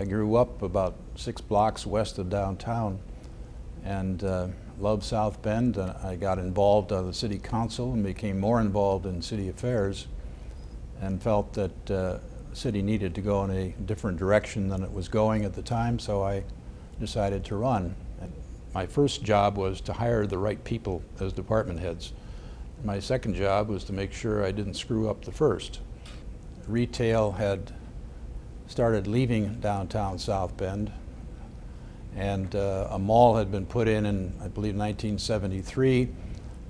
I grew up about 6 blocks west of downtown and loved South Bend. I got involved on the city council and became more involved in city affairs and felt that the city needed to go in a different direction than it was going at the time, so I decided to run. And my first job was to hire the right people as department heads. My second job was to make sure I didn't screw up the first. Retail had started leaving downtown South Bend, and a mall had been put in I believe 1973,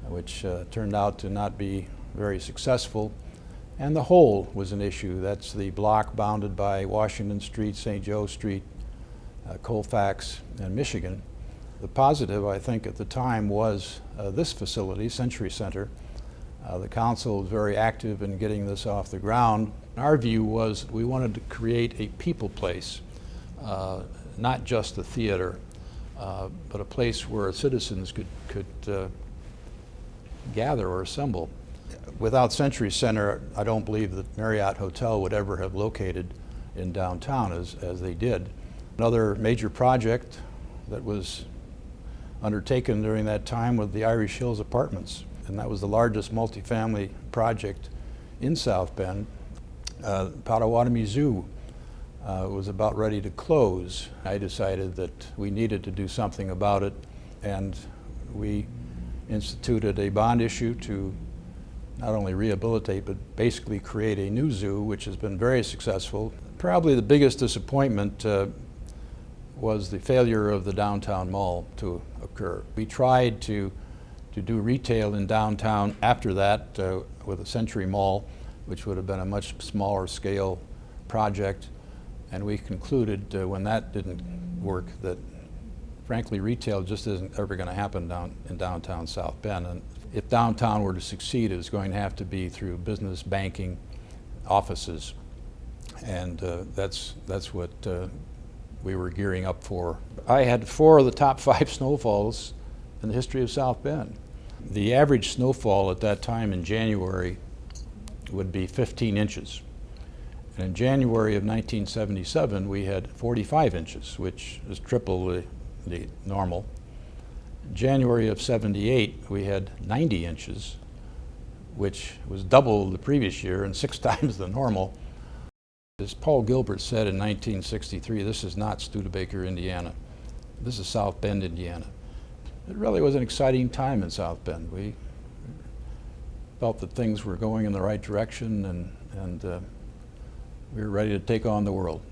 which turned out to not be very successful. And the hole was an issue. That's the block bounded by Washington Street, St. Joe Street, Colfax, and Michigan. The positive, I think, at the time was this facility, Century Center. The council was very active in getting this off the ground. Our view was we wanted to create a people place, not just a theater, but a place where citizens could gather or assemble. Without Century Center, I don't believe that Marriott Hotel would ever have located in downtown as they did. Another major project that was undertaken during that time was the Irish Hills Apartments, and that was the largest multifamily project in South Bend. Potawatomi Zoo was about ready to close. I decided that we needed to do something about it, and we instituted a bond issue to not only rehabilitate but basically create a new zoo, which has been very successful. Probably the biggest disappointment was the failure of the downtown mall to occur. We tried to do retail in downtown after that with a Century Mall, which would have been a much smaller scale project, and we concluded when that didn't work that frankly retail just isn't ever going to happen in downtown South Bend. And if downtown were to succeed, it was going to have to be through business, banking, offices, and that's what we were gearing up for. I had 4 of the top 5 snowfalls in the history of South Bend. The average snowfall at that time in January would be 15 inches. And in January of 1977, we had 45 inches, which is triple the normal. In January of 78, we had 90 inches, which was double the previous year and 6 times the normal. As Paul Gilbert said in 1963, this is not Studebaker, Indiana. This is South Bend, Indiana. It really was an exciting time in South Bend. We felt that things were going in the right direction, and we were ready to take on the world.